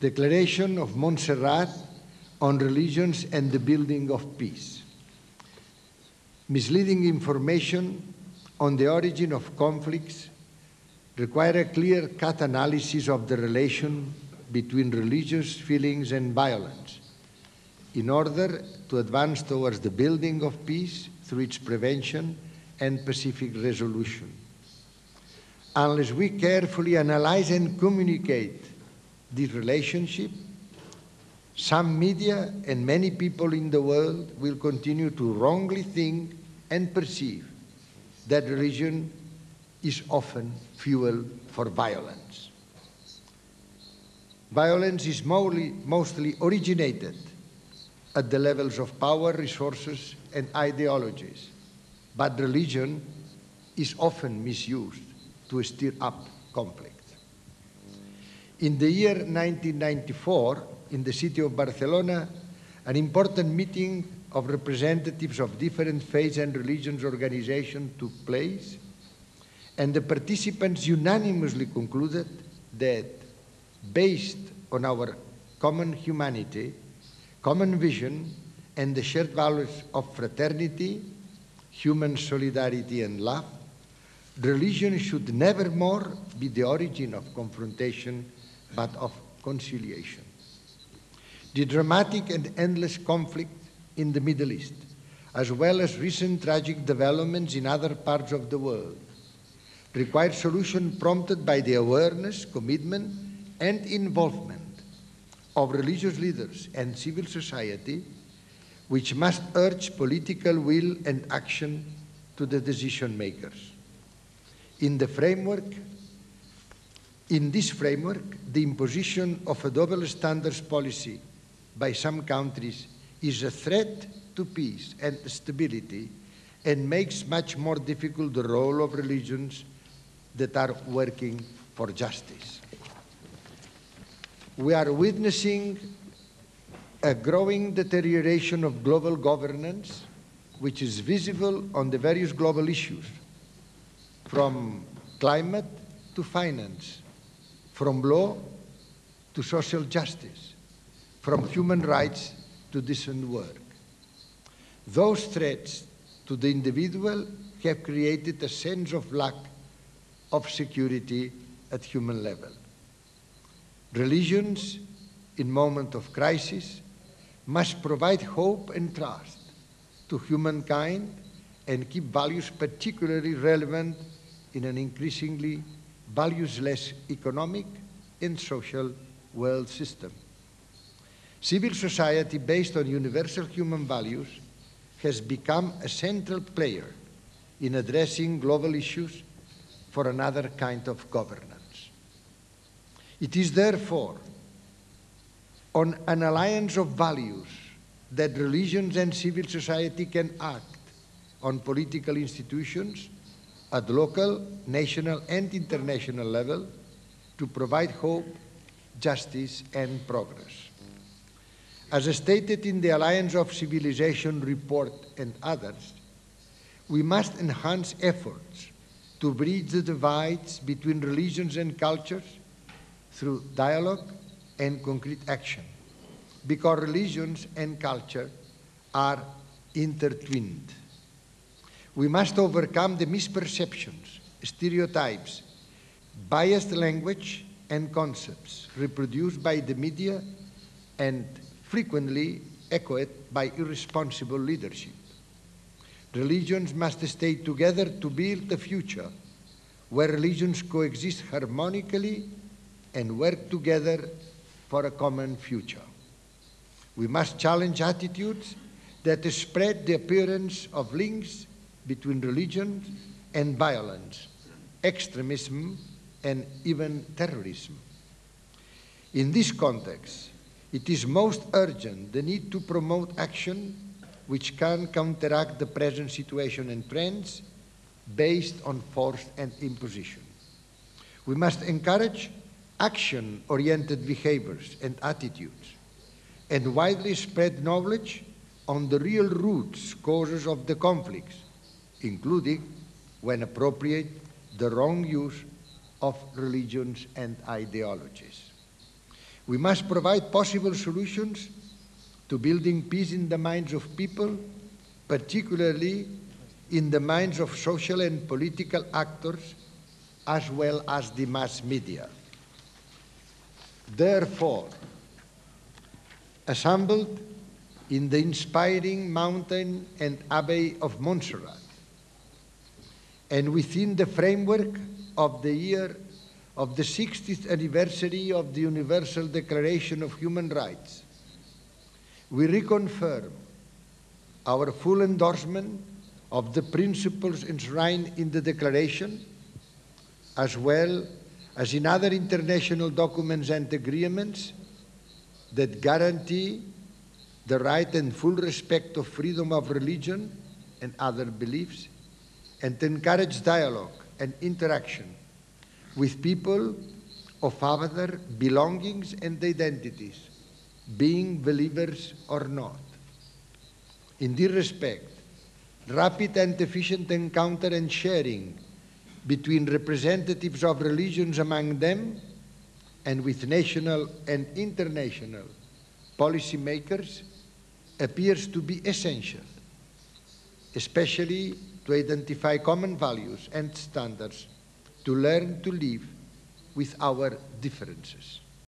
Declaration of Montserrat on Religions and the Building of Peace. Misleading information on the origin of conflicts require a clear-cut analysis of the relation between religious feelings and violence in order to advance towards the building of peace through its prevention and pacific resolution. Unless we carefully analyze and communicate this relationship, some media and many people in the world will continue to wrongly think and perceive that religion is often fuel for violence. Violence is mostly originated at the levels of power, resources, and ideologies, but religion is often misused to stir up conflict. In the year 1994, in the city of Barcelona, an important meeting of representatives of different faiths and religions organizations took place, and the participants unanimously concluded that, based on our common humanity, common vision, and the shared values of fraternity, human solidarity, and love, religion should never more be the origin of confrontation, but of conciliation. The dramatic and endless conflict in the Middle East, as well as recent tragic developments in other parts of the world, require solution prompted by the awareness, commitment, and involvement of religious leaders and civil society, which must urge political will and action to the decision makers. In this framework, the imposition of a double standards policy by some countries is a threat to peace and stability and makes much more difficult the role of religions that are working for justice. We are witnessing a growing deterioration of global governance, which is visible on the various global issues, from climate to finance, from law to social justice, from human rights to decent work. Those threats to the individual have created a sense of lack of security at human level. Religions, in moments of crisis, must provide hope and trust to humankind and keep values particularly relevant in an increasingly values-less economic and social world system. Civil society based on universal human values has become a central player in addressing global issues for another kind of governance. It is therefore on an alliance of values that religions and civil society can act on political institutions at local, national, and international level to provide hope, justice, and progress. As stated in the Alliance of Civilization report and others, we must enhance efforts to bridge the divides between religions and cultures through dialogue and concrete action, because religions and culture are intertwined. We must overcome the misperceptions, stereotypes, biased language and concepts reproduced by the media and frequently echoed by irresponsible leadership. Religions must stay together to build a future where religions coexist harmonically and work together for a common future. We must challenge attitudes that spread the appearance of links between religion and violence, extremism, and even terrorism. In this context, it is most urgent the need to promote action which can counteract the present situation and trends based on force and imposition. We must encourage action-oriented behaviors and attitudes, and widely spread knowledge on the real roots, causes of the conflicts, including, when appropriate, the wrong use of religions and ideologies. We must provide possible solutions to building peace in the minds of people, particularly in the minds of social and political actors, as well as the mass media. Therefore, assembled in the inspiring mountain and abbey of Montserrat, and within the framework of the 60th anniversary of the Universal Declaration of Human Rights, we reconfirm our full endorsement of the principles enshrined in the Declaration, as well as in other international documents and agreements that guarantee the right and full respect of freedom of religion and other beliefs, and encourage dialogue and interaction with people of other belongings and identities, being believers or not. In this respect, rapid and efficient encounter and sharing between representatives of religions among them and with national and international policymakers appears to be essential, especially to identify common values and standards, to learn to live with our differences.